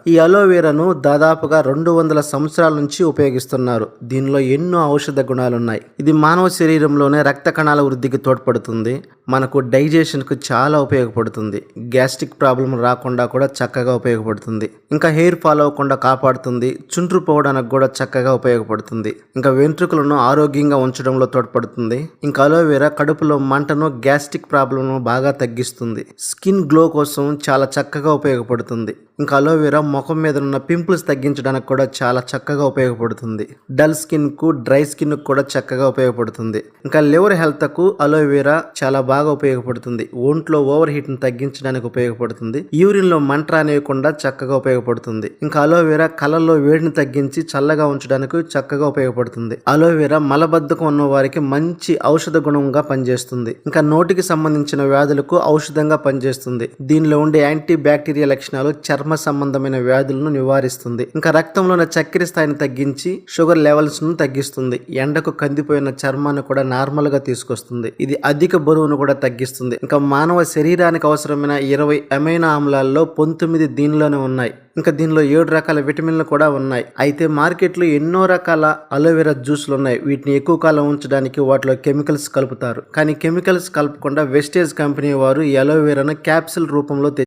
ఈ అలోవెరాను దాదాపుగా 200 సంవత్సరాల నుంచి ఉపయోగిస్తున్నారు. దీనిలో ఎన్నో ఔషధ గుణాలున్నాయి. ఇది మానవ శరీరంలోనే రక్త కణాల వృద్ధికి తోడ్పడుతుంది. మనకు డైజెషన్కు చాలా ఉపయోగపడుతుంది. గ్యాస్ట్రిక్ ప్రాబ్లం రాకుండా కూడా చక్కగా ఉపయోగపడుతుంది. ఇంకా హెయిర్ ఫాల్ అవ్వకుండా కాపాడుతుంది. చుండ్రు పోవడానికి కూడా చక్కగా ఉపయోగపడుతుంది. ఇంకా వెంట్రుకలను ఆరోగ్యంగా ఉంచడంలో తోడ్పడుతుంది. ఇంకా అలోవెరా కడుపులో మంటను, గ్యాస్ట్రిక్ ప్రాబ్లంను బాగా తగ్గిస్తుంది. స్కిన్ గ్లో కోసం చాలా చక్కగా ఉపయోగపడుతుంది. ఇంకా అలోవెరా ముఖం మీద ఉన్న పింపుల్స్ తగ్గించడానికి కూడా చాలా చక్కగా ఉపయోగపడుతుంది. డల్ స్కిన్ కు, డ్రై స్కిన్ కు కూడా చక్కగా ఉపయోగపడుతుంది. ఇంకా లివర్ హెల్త్ కు అలోవెరా చాలా బాగా ఉపయోగపడుతుంది. ఒంట్లో ఓవర్ హీట్ ను తగ్గించడానికి ఉపయోగపడుతుంది. యూరిన్ లో మంట రానివ్వకుండా చక్కగా ఉపయోగపడుతుంది. ఇంకా అలోవెరా కళ్ళల్లో వేడిని తగ్గించి చల్లగా ఉంచడానికి చక్కగా ఉపయోగపడుతుంది. అలోవెరా మలబద్ధకం ఉన్న వారికి మంచి ఔషధ గుణంగా పనిచేస్తుంది. ఇంకా నోటికి సంబంధించిన వ్యాధులకు ఔషధంగా పనిచేస్తుంది. దీనిలో ఉండే యాంటీ బ్యాక్టీరియా లక్షణాలు చర్మ సంబంధమైన వ్యాధులను నివారిస్తుంది. ఇంకా రక్తంలో ఉన్న చక్కెర స్థాయిని తగ్గించి షుగర్ లెవెల్స్ ను తగ్గిస్తుంది. ఎండకు కందిపోయిన చర్మాన్ని కూడా నార్మల్ గా తీసుకొస్తుంది. ఇది అధిక బరువును కూడా తగ్గిస్తుంది. ఇంకా మానవ శరీరానికి అవసరమైన 20 అమైనో ఆమ్లాల్లో 19 దీనిలోనే ఉన్నాయి. ఇంకా దీనిలో 7 రకాల విటమిన్లు కూడా ఉన్నాయి. అయితే మార్కెట్లో ఎన్నో రకాల అలోవెరా జ్యూస్లు ఉన్నాయి. వీటిని ఎక్కువ కాలం ఉంచడానికి వాటిలో కెమికల్స్ కలుపుతారు. కానీ కెమికల్స్ కలపకుండా వెస్టేజ్ కంపెనీ వారు ఈ అలోవెరాను క్యాప్సిల్ రూపంలో